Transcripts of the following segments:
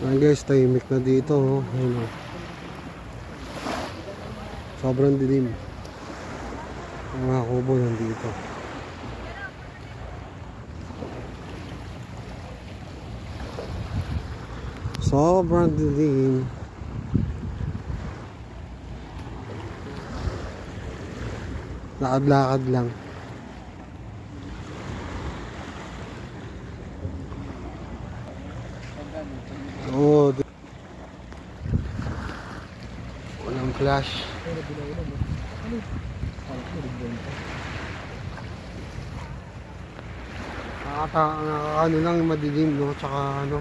Ayan guys, tahimik na dito. Ayun, oh. Sobrang dilim. Ang mga kubo nandito. Sobrang dilim. Lakad-lakad lang. Oh, walang flash. Ano lang madilim, no? Tsaka ano,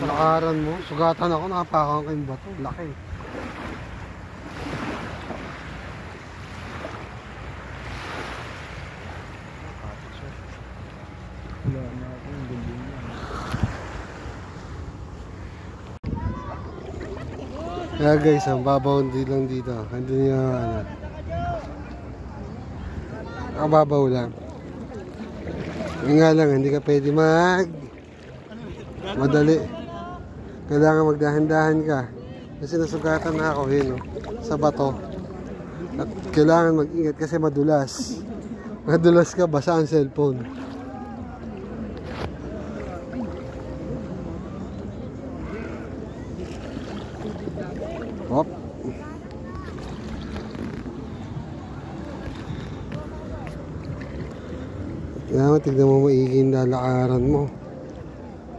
lakaran mo. Sugatan ako, nakapakaw ko yung bato. Laki. Kaya guys, ang babaw lang dito. Hindi nyo ano. Ang babaw lang. Yung nga lang, hindi ka pwede madali. Kailangan magdahan-dahan ka. Kasi nasugatan na ako no? Sa bato. At kailangan mag-ingat kasi madulas. Madulas ka, basa ang cellphone. Hop. Kailangan tignan mo maigi yung lalakaran mo.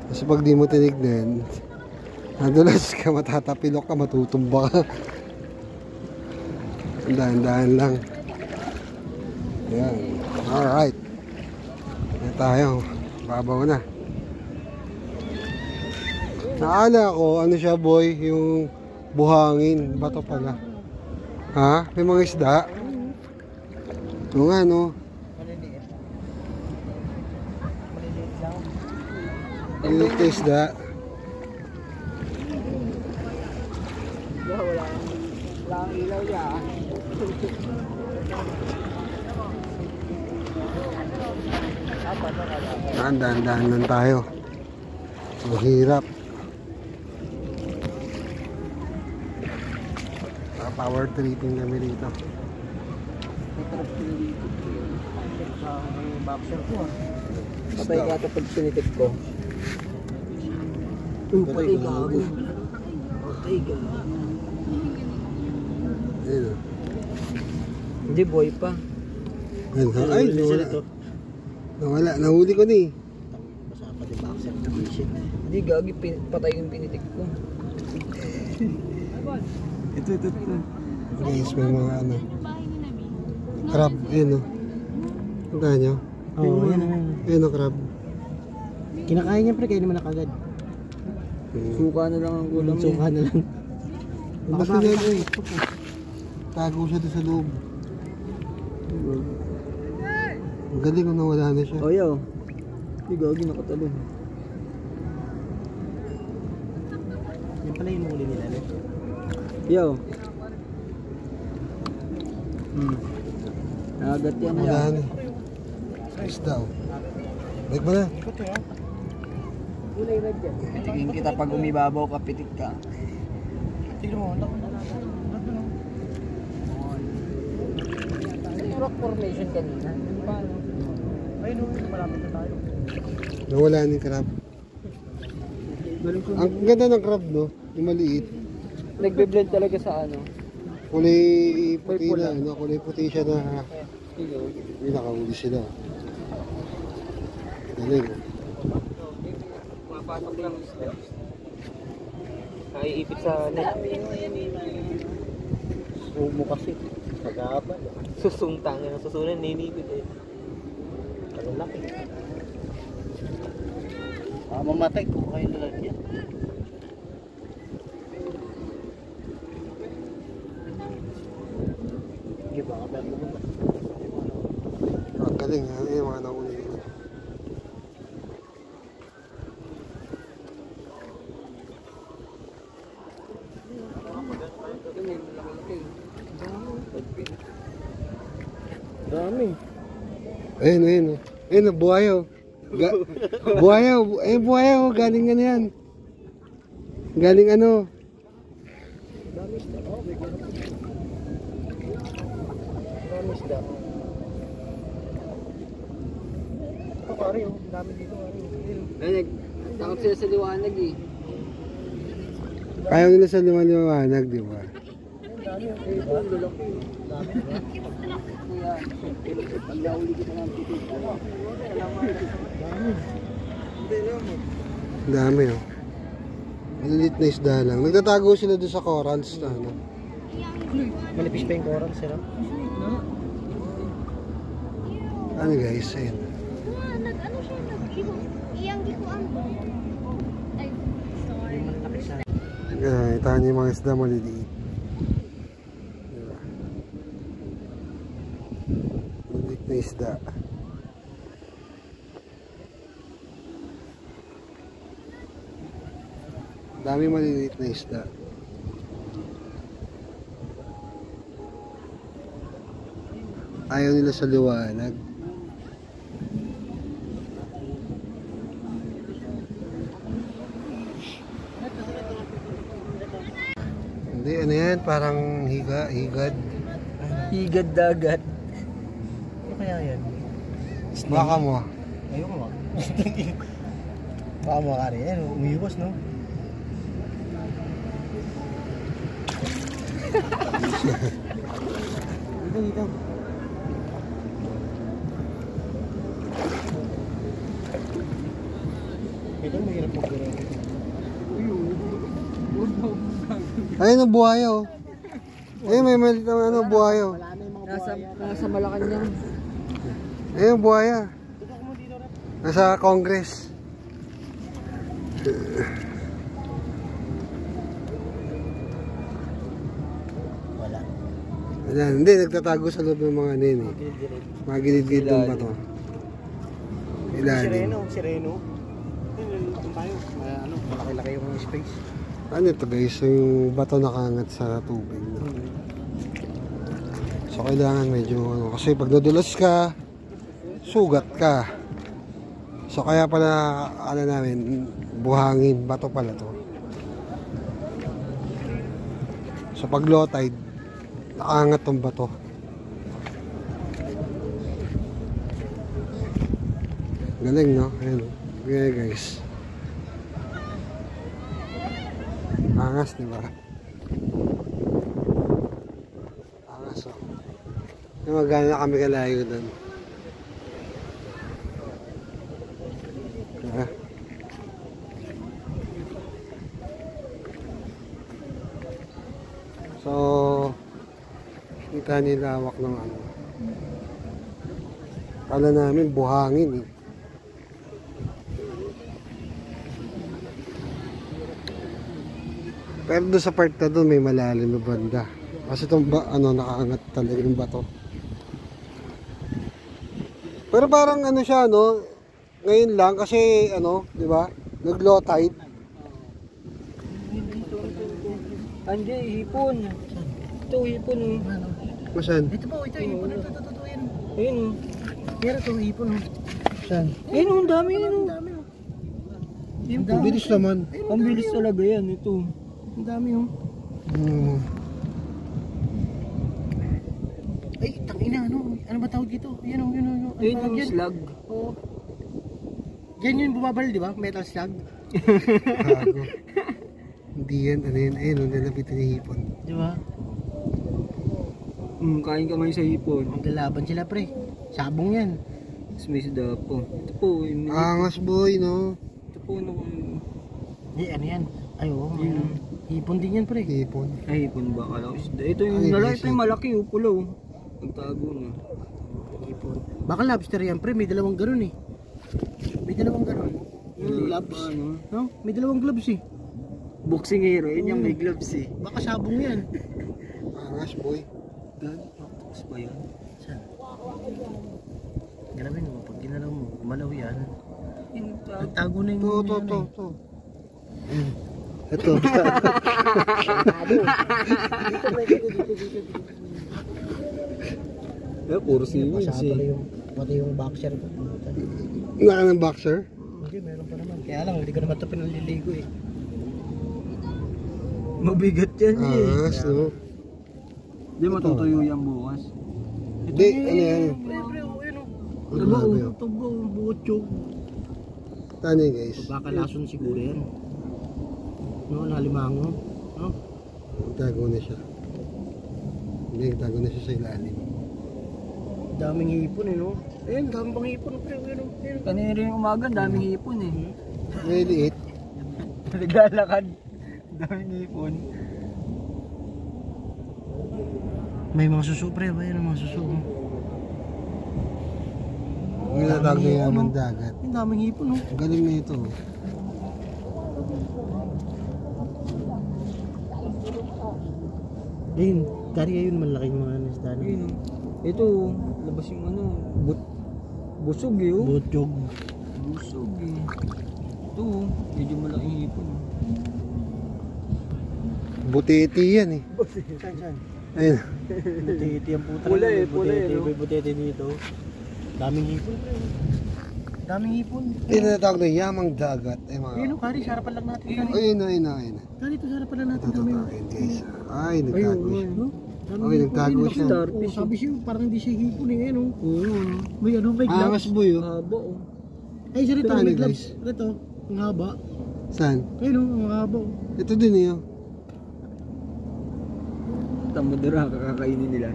Kasi pag di mo tinignan, nadulas ka, matatapilok ka, matutumba ka. Dahan-dahan lang. Ayan. Alright. Ayan tayo. Babaw na. Naala ko, ano siya boy, yung buhangin. Bato pala. Ha? May mga isda? Ito nga no. Maliliit na isda. Wala ang ilaw yan. Dahan-dahan lang tayo. Mahirap. Power tripping kami dito. Boxer ko ah. Patay ka ito pag sinitik ko. Patay ka ako. Patay ka. Hindi, boy pa. Ay, nawala. Nawala, nahuli ko ni. Basa pa din boxer na t-shirt. Hindi, gagi, patay yung pinitik ko. Ito. Guys, may mga ano. Crab, ayun o. Ang kaya nyo? Oo, yan. Ayun o, crab. Kinakain niya pre, kayo naman nakagad. Suka na lang ang gulam. Suka na lang. Basta niya eh. Tago siya doon sa loob. Ang galing kung nawala na siya. Oh, yaw. Hindi gagi, nakatalon. Yan pala yung muli nila. Yaw. Nagat yan. Wala na. Size daw. Balik mo na. Pitigin kita pag umibabaw ka, pitik ka. Tignan mo. Yung rock formation kanina. Ayun, malapit na tayo. Nawala na yung crab. Ang ganda ng crab no? Yung maliit. Nagbe-blend talaga sa ano. Kulay puti na, ano? Kulay puti siya na may nakahuli sila. Galing. Mapasok lang isla. Naiipit sa net. Sumo kasi. Pag-aabal. Susuntang yan. Susunan, nainipit eh. Ang laki. Mamatay ko kayo lalagyan. Ang galing ha, yung mga nauli. Dami. Ayun. Ayun, buhayaw. Buhayaw, buhayaw, galing nga na yan. Galing ano? Dami isda. Oh, may gano'n. Dami isda. Ito pare, oh. Dami dito pare. Ay, takot sila sa liwanag eh. Ayaw nila sa liwanag, di ba? Dami, okay ba? Dami ba? Pag nauli kita ng titig. Dami oh. Malilit na isda lang. Nagtatago sila doon sa corals na ano. Malipis pa yung coral sila. Ano guys, ayun. Nag-ano siya, nag-iwan. Iyang gikuan ba? Ay, sorry. Malaki siya. Itahan niyo yung mga isda maliliit. Diba? Malilit na isda. Dami maliliit na isda. Ayaw nila sa liwanag. Hindi, ano yan? Parang higad. Higad dagat. Ano kaya yan? Baka mo. Ayoko mo. Baka mo ka rin. Ayan, umiwas no? Dito. Ito mahirap mag-gura. Ayun ang buhaya oh. Ayun may maliit na ano, buhaya oh. Nasa Malacanang. Ayun ang buhaya. Nasa Congress. Wala. Ayan, hindi, nagtatago sa loob ng mga nin eh. Mga gilid-gilid ng bato. Ilalim. Sireno. Doon tayo. Ano, malaki-laki yung space. Ano ito guys, yung bato nakaangat sa tubig. No? So kailangan medyo ano, kasi pag nadulas ka, sugat ka. So kaya pala ano namin, buhangin, bato pala to. So pag low tide, nakaangat tong bato. Galing no? Ayun. Okay guys. Angas, di ba? Angas, oh. Magana na kami kalayo doon. Diba? So, kita niyo lawak ng ano. Kala namin buhangin eh. Pero doon sa part na doon may malalim na banda. Kasi itong ano, nakaangat talaga yung bato. Pero parang ano siya, no? Ngayon lang kasi ano, di ba? Nag-low tide. Hindi, hipon. Ito, hipon oh. Masan? Ito po, ito hipon. Ito, yan. Ayun oh. Pero ito hipon. Saan? Ayun oh, ang dami yun oh. Ang bilis naman. Ang bilis talaga yan, ito. Ang dami oh. Ay, tangina, ano? Ano ba tawag dito? Yan oh, yun oh. Ayun yung slag. Oo. Yan yung bumabal, di ba? Metal slug. Bago. Hindi yan, ano yan? Ayun, ang lalapitan ni hipon. Di ba? Kain ka ngayon sa hipon. Maglalaban sila pre. Sabong yan. Tapos may isda po. Ito po. Angas boy, no? Ito po. Ano yan? Ay, oo. Hipon din yan pre. Hipon. Ay, hipon ba? Kala ko isda. Ito yung Ay, lalaki. isda. Ito yung malaki. Pula oh. Nagtago na. Hipon. Baka lobster yan pre. May dalawang ganun eh. May dalawang ganun. Yung gloves. Ano? No? May dalawang gloves eh. Boxing hero. Yun yung may gloves eh. Baka sabong yan. Angas boy. Tapos ba yun? Saan? Galawin mo. Pag ginalaw mo, malaw yan. Nagtago na yung To. Ito. Puro seaweeds eh. Pati yung boxer ko. Naka ng boxer? Hindi, meron pa naman. Kaya lang, hindi ko naman ito pinaliligo eh. Mabigat yan Angas, no? Hindi matutuyo yan bukas. Hindi, ano yan? Ano ba? Ito ba? Buchog. Ano yun, guys? Baka lason siguro yan. No, nalimango. No? Tago na siya. Hindi, tago na siya sa ilalim. Daming hipon no? Ayun, daming pang hipon pre. Ayun. Kanina rin umaga, daming hipon May liit. Naglalakad. Daming hipon. May mga suso pre, ayun ang mga suso. Ang natawag na yaman dagat. Ang daming hipon no? Ang galing na ito. Ayun, dari ayun malaki mga isda na. Ayun, ito, labas yung ano, busog Buchog. Busog Ito, medyo malaking hipon. Butiti yan eh. Saan? Ayun. Butiti ang puta. Pula eh, Butiti, pula eh, no? may butiti dito. Daming hipon pre. Daming hipon. Ito natawag na yamang dagat. Eh, mga... Ayun, Kari, sa harapan lang natin. Kari, Ayun. Kari, ito sa harapan lang natin. Ito, Daming. guys. Ay, nagtago siya. No? Daming Okay, hipon. nagtago Ayun, siya. nakita- sabi siya, parang hindi siya hipon eh. Ayun, Oo. may ano, may gloves. Angas boy, oh. Haba Ay, siya rito, Ito, may ano, gloves. guys? Rito, ang haba. Saan? Ayun, ang haba. Ito din eh, oh. Tambadura, kakakainin nila.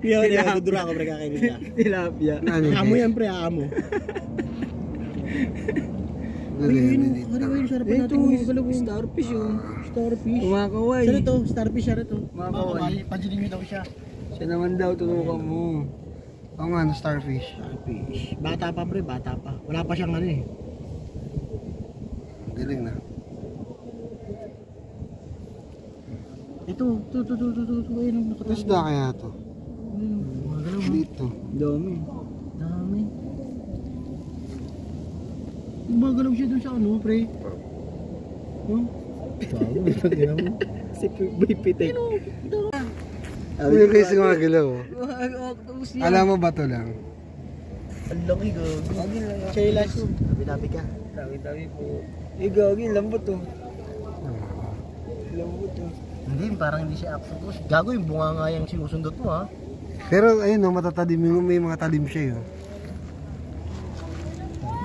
Yan, dura ko pre kakainin niya. Tilapia. Ano, Amo guys? yan pre, amo. Galing, Ayun, galing. Kari, ayun, sa harapan natin. Ito, Gumagalaw yung starfish starfish. Kumakaway. Siya rito, starfish siya rito. Kumakaway. Pansinin niyo daw siya. Siya naman daw, tunukan mo. Oo nga, starfish. Starfish. Bata pa pre, bata pa. Wala pa siyang ano eh. Galing na. Ito. Ayun, nakatas. Isda kaya to? Ayun, gumagalaw. Dito. Dami. Dami. Gumagalaw siya dun sa ano, pre. No? Bago, ito mo. Si Bipitek. Ano guys yung mga galaw? Oh. Octopus yan. Alam mo ba to lang? Ang laki ko. Gagi lang. Chailas. Binabi ka. Dami po. Gagi, lambot to. Lambot to. Hindi, parang hindi siya octopus. Gago yung bunga nga yung sinusundot mo ha. Pero ayun no, matatalim yung may mga talim siya yun.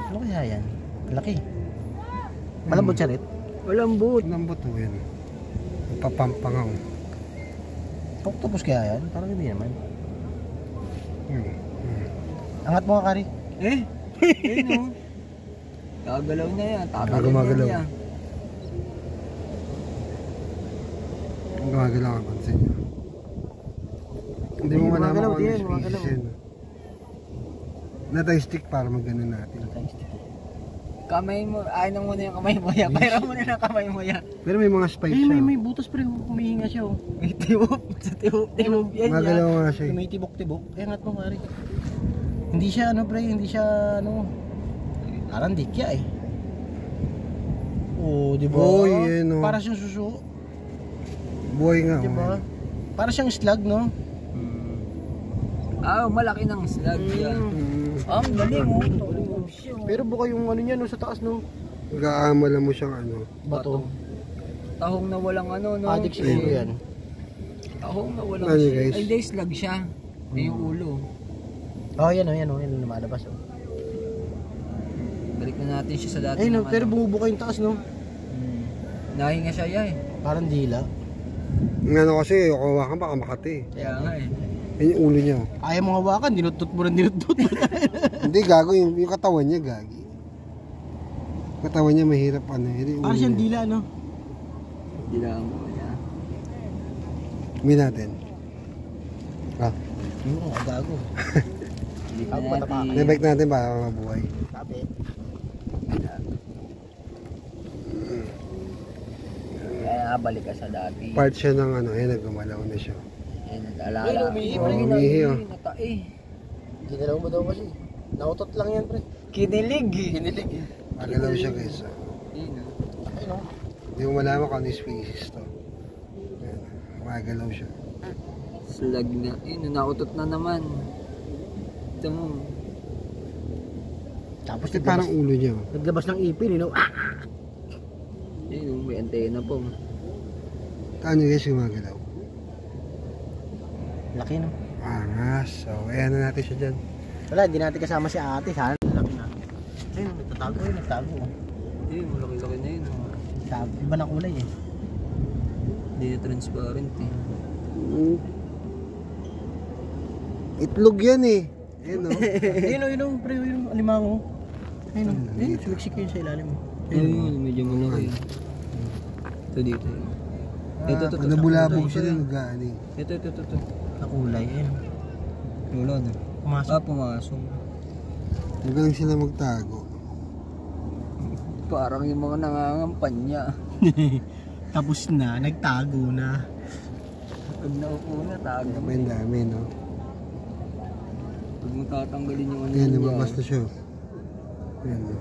Ano kaya yan? Laki. Malambot siya rin. Malambot. Lambot to yan. Papampangaw. Octopus kaya yan? Parang hindi naman. Hmm. Angat mo nga, Kari. Ayun o. Gagalaw na yan. Tatalin Gumagalaw. yan. Ang gumagalaw ang pansin nyo. Hindi mo malaman gumagalaw kung din, ano gumagalaw. species yan. Natay stick para magano natin. Kamay mo. Ay nang muna yung kamay mo yan. Pairam mo na ng kamay mo yan. Pero may mga spike Ay, siya. may butas pre. Humihinga siya oh. May tiwop. Sa tiwop. Tiwop yan Magalaw yan. nga siya. May tibok-tibok. Kaya angat mo, Kari. Hindi siya ano pre, hindi siya ano. Parang dikya eh. Oh, di ba? Oh, yan, oh. Para siyang suso. Buhay nga. Di ba? oh. Para siyang slug, no? Ah, malaki ng slug yan. Ah, ang galing mo. Pero buka yung ano niya no sa taas no. Nag-aamala mo siyang ano. Bato. Tahong na walang ano, no? Adik siguro yan. Tahong na walang Ano, guys? Ay, hindi, slug siya. Ay, yung ulo. Oh, yan oh, yan oh, yan lumalabas oh. Balik na natin siya sa dati. Ay no, ng pero ano. bumubuka yung taas no. Nahinga siya yan eh. Parang dila. Ang ano kasi, kuha ka baka makati. Kaya nga eh. Yan yung ulo niya. Oh. Ayaw mo hawakan, dinutot mo rin dinutot. Hindi, gago yung katawan niya, gagi. Katawan niya mahirap ano. Hindi, Parang siyang dila no. Hindi lang mo niya. Gawin natin. Ah, Yung gago. Hindi Ako na matapakan. natin. nabike natin para mabuhay. Sabi. Kaya balik ka sa dati. Part siya ng ano, ayun, nagumalaw na siya. Eh, nag-alala. Ay, umihi, pre. Umihi, oh. Natae. Ginalaw mo daw kasi. Nautot lang yan pre. Kinilig eh. Kinilig. Magalaw siya guys. Oh. Ayun, oh. Ay no. Hindi mo malaman kung ano yung species to. Ayan, magalaw siya. Slug na. Ayun, nautot na naman. Ito mo. Tapos Kasi parang ulo niya. Oh. naglabas ng ipin, you know. Ah! Ayun, oh, may antena po. Ano guys gumagalaw? Laki no? Angas. So, ayan na natin siya dyan. Wala, hindi natin kasama si ate. Sana laki na. Ayun, nagtatago yun, nagtago. Eh, malaki-laki na yun. Tago. Iba na kulay eh. Hindi na transparent eh. Itlog yan eh. Ayun o. Ayun, pre, yun, alimango. Ayun, ayun, sumiksik yun sa ilalim. Ayun, medyo malaki. Ito dito yun. Ito. Nabulabog siya ng gaani. Ito. Na kulay, ayun. Wala na. Pumasok. Pumasok. Magaling sila magtago. Parang yung mga nangangampanya. Tapos na, nagtago na. Pag naupo na, tago. Ang dami no. Pag matatanggalin yung ano Ayan, niya. lumabas na siya. Ayan o.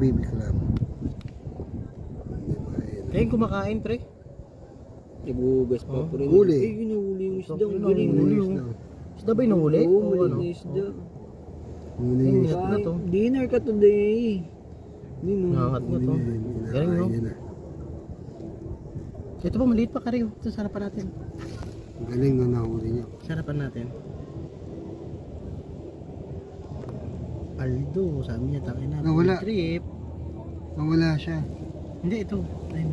Baby club. Ayun, kumakain, pre. Nagugas pa po rin. Huli. Eh, ginuhuli yung isda. Ang Huli, galing. huli yung... Isda ba inuhuli? Oo, O maliit ano? na isda. Huli Ayun, yung ingat na to. Dinner ka today. Hindi mo. Nakakat mo to. Galing no? Ayan na. Ito pa, maliit pa ka rin. Ito, sarapan natin. Ang galing no, nahuli niya. Sarapan natin. Aldo, sabi niya, tangin na. Nawala. Trip. Nawala siya. Hindi, ito. Ayun.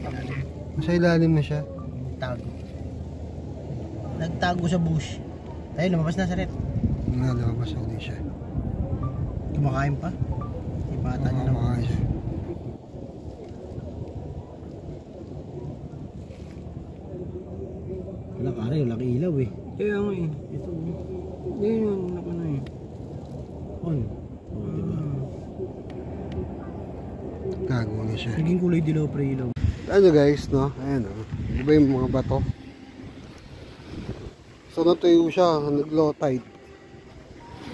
Ayun. Nasa ilalim na siya. Tago. Nagtago sa bush. Ayun, lumabas na sa red. Nalabas ulit siya. Kumakain pa. Ibata niya na. Kumakain siya. Wala ka rin, laki ilaw eh. Kaya nga eh. Ito. Ayun, ako na eh. On. Oh, diba? Tago na siya. Naging kulay dilaw pre ilaw. Ano guys, no? Ayan o. Diba yung mga bato? So natuyo siya, nag-low tide.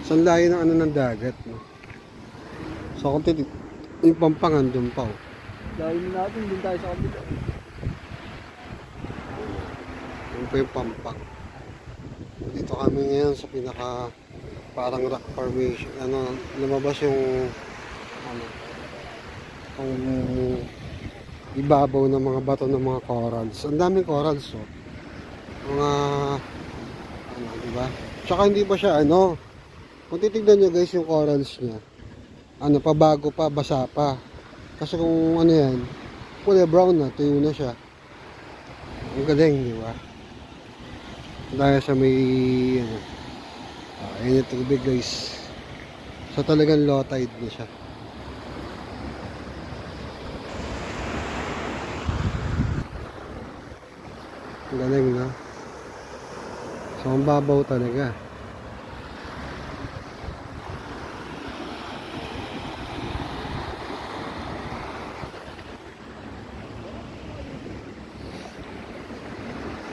So ang layo ng ano ng dagat, no? So kung titig, yung Pampangan dun pa, oh. Dahil natin, din tayo sa kabila. Yun pa yung Pampang. Dito kami ngayon sa pinaka parang rock formation. Ano, lumabas yung ano, yung ibabaw ng mga bato ng mga corals. Ang daming corals, oh. Mga ano, diba? Tsaka hindi pa siya ano, kung titignan nyo guys yung corals niya, ano pa, bago pa, basa pa. Kasi kung ano yan, kulay brown na, tuyo na siya. Ang galing, di ba? Dahil sa may ano, ayun yung tubig guys. So talagang low tide na siya. Ang galing, no? So ang babaw talaga.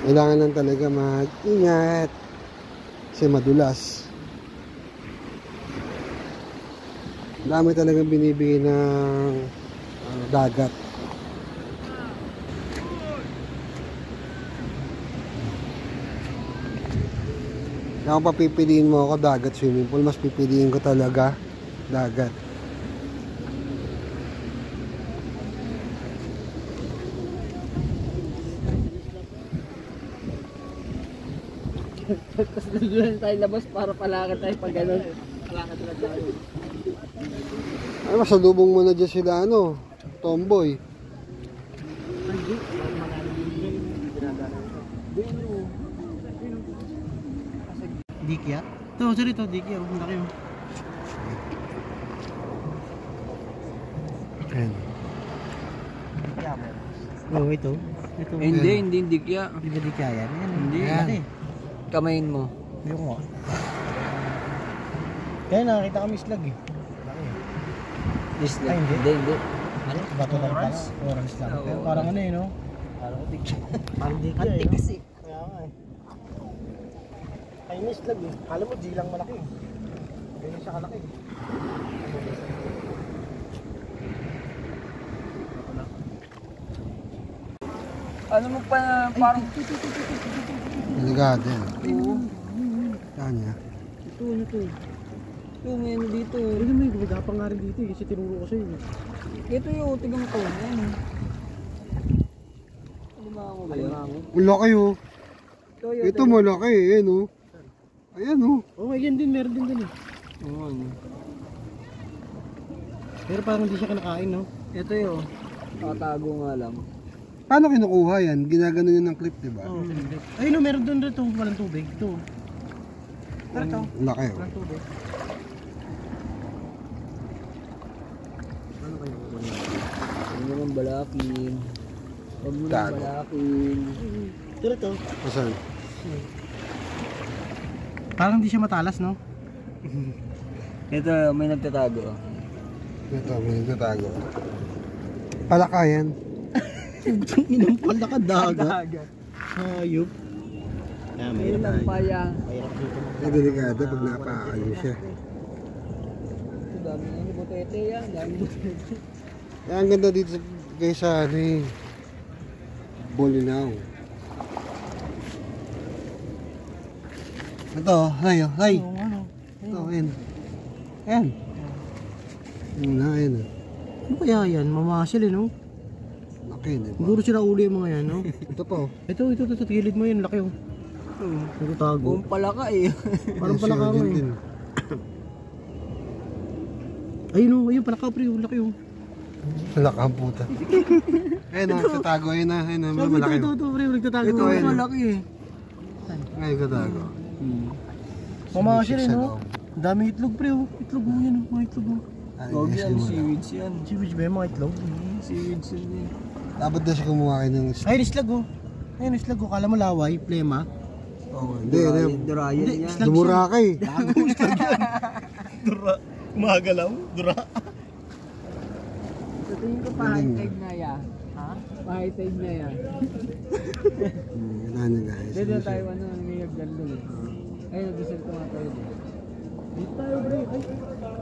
Kailangan lang talaga mag-ingat kasi madulas. Dami talagang binibigay ng dagat. Kaya kung papipiliin mo ako dagat, swimming pool, mas pipiliin ko talaga dagat. Tapos doon tayo labas para palakad tayo pag gano'n. Palakad na tayo. Ay, masalubong mo na dyan sila, ano, tomboy. Dikya? Ito, sorry ito, Dikya. Huwag na kayo. Ayan. Oh, ito. Ito. Hindi kaya. Hindi ba Dikya yan? Yan. Hindi. Laki. Kamayin mo. Hindi ko nga. Kaya nakakita kami slag eh. Laki. Isla. Ay, hindi. Hindi. Ano? Bato lang pala. Orange lang. Pero parang ano eh, no? Parang Dikya. Parang Dikya eh. Antik kasi. Kaya nga eh. Kaya may slag eh. Kala mo di lang malaki eh. Ganyan siya kalaki eh. Ano mo pa parang... Delikado yan. Oo. Saan niya? Ito, ano to? Ito, may ano dito. Hindi may gumagapang nga rin dito eh. Kasi tinuro ko sa'yo eh. Ito yung, tignan mo to. Ayan. Alimango ba yun? Ang laki oh. Ito malaki eh. Ayan oh. Ayan oh. Oo, yan din. Meron din dun eh. Oo, ano. Pero parang hindi siya kinakain, no? Ito yun. Nakatago nga lang. Paano kinukuha yan? Ginagano yun ng clip, diba? Oo. Ayun, no, meron dun rito. Walang tubig. Ito. Pero ito. Ang laki oh. Walang tubig. Huwag mo nang balakin. Huwag mo nang Tago. balakin. Pero ito. Asan? Parang hindi siya matalas, no? Ito, may nagtatago. Ito, may nagtatago. Palakayan. Inang pala ka dagat. Hayop. Ah, Mayroon lang pa yan. Mahirap dito. Ay, delikado pag napakaano siya. Ito, dami ng butete yan. Dami butete. Kaya ang ganda dito guys sa ano eh. Bolinao. Ito, layo, lay. Oo, ano? Ito, ayan. Ayan. Ayan na, ayan. Ano kaya yan? Mamasil, eh, no? Laki, di ba? Siguro sila uli yung mga yan, no? Ito pa oh. Ito, sa gilid mo yun. Laki, oh. Nagtatago. Buong palaka eh. Parang pala ka Din, eh. din. Ayun, oh. Ayun, pala ka, pre. Laki, oh. Laki ang puta. Ayun na, nagtatago. Ayun na, ayun na. Sabi Malaki. ito, pre. Nagtatago. Ito, ayun. Malaki, eh. Ngayon nagtatago. Mamasil, eh, Sa no? loob. Dami itlog, pre, oh. Itlog, oh. Yan, oh. Mga itlog, oh. Huwag yan, seaweeds yan. Seaweed ba yung mga itlog? Seaweeds yan. Dapat na siya kumuha kayo ng Ay, islag, oh. Ayun, islag, oh. Kala mo laway, plema. oh, hindi, hindi. Durayan Hindi, yan. islag Dumura ka eh. Gago, islag yan. Dura. Umagalaw, dura. Sa tingin ko pa high tide na yan. Ha? Pa-high tide na yan. Ano guys. Dito tayo ano, nangyayag ganda eh. Ayun, nag-isip ko nga tayo dito. Dito tayo, bro. Ay,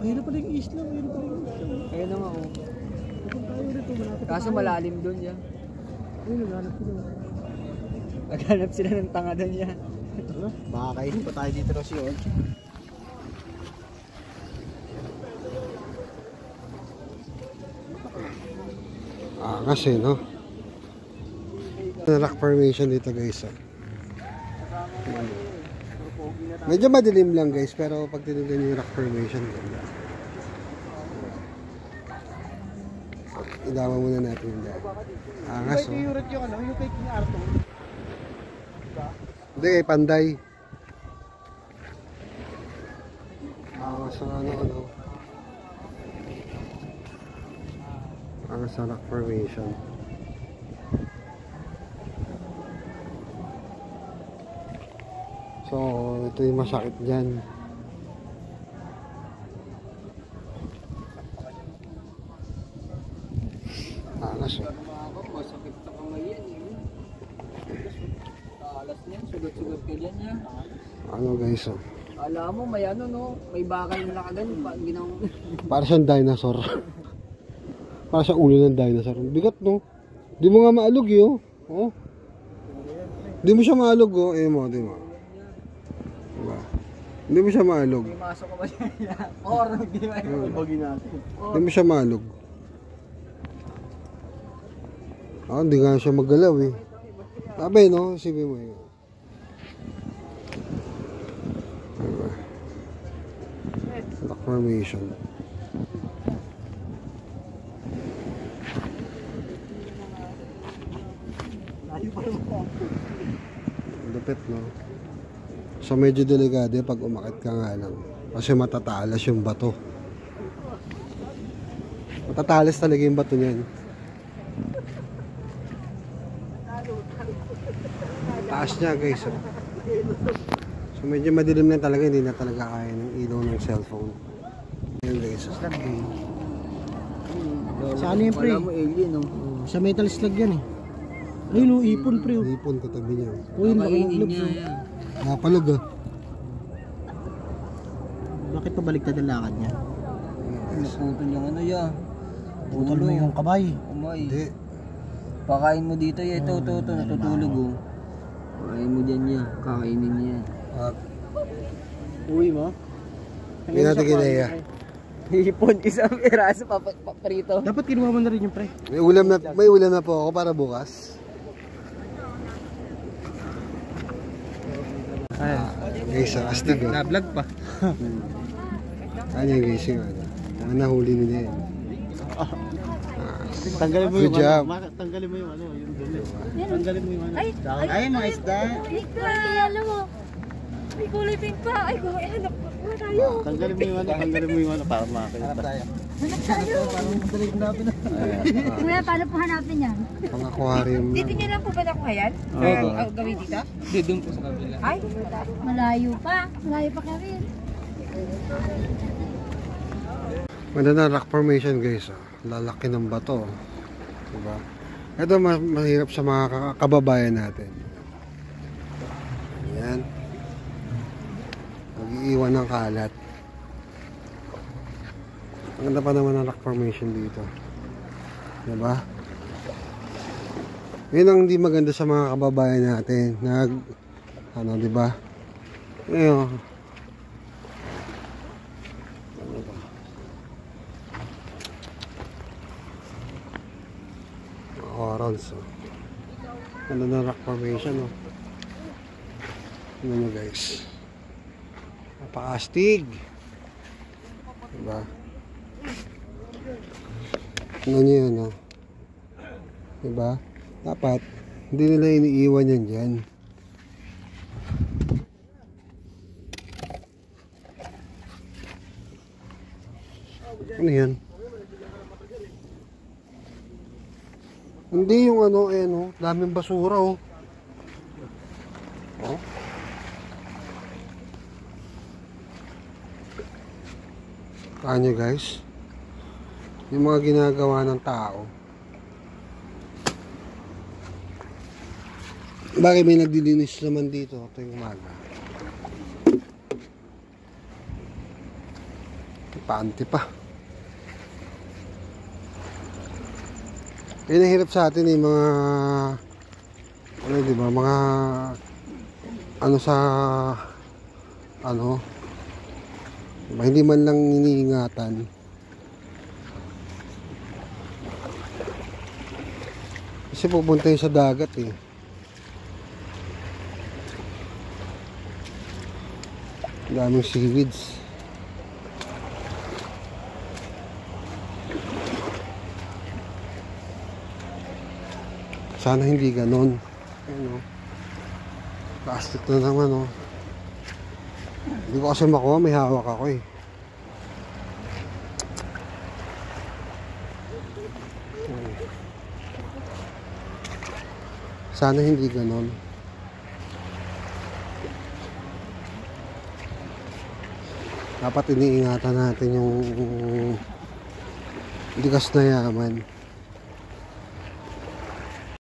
Ayun na pala yung isla, ayun na pala yung isla. ayun na nga oh. Pupunta tayo rito, malapit. Kaso malalim doon yan. Ayun, naghanap sila. Naghanap sila ng tanga doon yan. Ano? Baka kainin pa tayo dito ng si Orch. Kasi no. Rock formation dito guys. Oh. Medyo madilim lang guys, pero pag tinignan yung rock formation, ganda. Ilawan muna natin yung dyan. Angas oh. Yung yung ano, yung kay King Arthur. Hindi kay Panday. Angas ang ano. Angas ang rock formation. So, ito yung masakit dyan. Angas oh. Masakit sa kamay yan eh. Talas niyan, sugat-sugat ka dyan yan. Ano guys oh. Alam mo, may ano no, may bakal na nakagan, ginawang... Para siyang dinosaur. Para sa ulo ng dinosaur. Bigat no. Di mo nga maalog eh oh. Oh. Di mo siya maalog oh. Eh mo, di mo. Diba? Hindi mo siya maalog. May masok ka ba siya? Or, hindi ba yun? Ibagin natin. Hindi mo siya maalog. Hindi nga siya maggalaw eh. Sabi no, isipin mo yun. Diba? Rock formation. Lupit no. So medyo delikado pag umakit ka nga lang. Kasi matatalas yung bato. Matatalas talaga yung bato niyan. Taas niya guys. Oh. So medyo madilim na talaga. Hindi na talaga kaya ng ilaw ng cellphone. Ayan guys. Oh. Sa ano yung pre? Wala mo alien no? Sa metal slug yan eh. Ayun o, ipon pre. Lipon katabi niya. Uy, laki ng Kainin gloves niya oh. yan. Napalog ah. Bakit pabaliktad ang lakad niya? Naputol yung ano yan. Putol mo yung kabay. Umay. Hindi. Pakain mo dito yan. Ito, natutulog oh. Pakain mo dyan yan. Kakainin niya yan. Uwi mo? Hindi natin kinaya. Hipon, isang piraso paprito. Dapat kinuha mo na rin yung pre. May ulam na po ako para bukas. Guys, astig oh. Na-vlog pa. Ano yung guys yung ano? Mga nahuli nila yan. Tanggalin mo Good yung job. ano. Tanggalin mo yung ano, yung dumi. Tanggalin mo yung ano. Ay, mga isda. Pink pa. Alam mo. Ay, kulay pink pa. Ay, kulay hanap pa. Wala tayo. Tanggalin mo yung ano, para makakita. Hanap tayo. Kuya, paano po hanapin yan? Pang aquarium Dito lang. niya lang po ba nakuha yan? Oo. Gawin dito? Hindi, doon po sa kabila. Ay, Malayo pa. Malayo pa kami. Maganda na rock formation guys. Oh. Lalaki ng bato. Diba? Ito mahirap sa mga kababayan natin. Ayan. Mag-iiwan ng kalat. Ang ganda pa naman ng rock formation dito. Diba? Yun ang hindi maganda sa mga kababayan natin. Ano, diba? Ayun. Corals. Oh. Ganda ng rock formation. Oh. Ano nyo guys? Napaka-astig. Diba? Ano nyo yun, oh. Diba? Dapat, hindi nila iniiwan yan dyan. Ano yan? Hindi yung ano, eh, no? Daming basura, oh. Oh. Kanya guys, yung mga ginagawa ng tao. Bakit may nagdilinis naman dito tuwing umaga? Paanti pa. Yan ang hirap sa atin eh, mga ano, diba, mga ano sa ano, diba, hindi man lang iniingatan. Kasi pupunta yun sa dagat eh. Daming seaweeds. Sana hindi ganon. Ano? Plastic na naman, oh. Hindi ko kasi makuha, may hawak ako eh. Sana hindi ganon. Dapat iniingatan natin yung likas na yaman.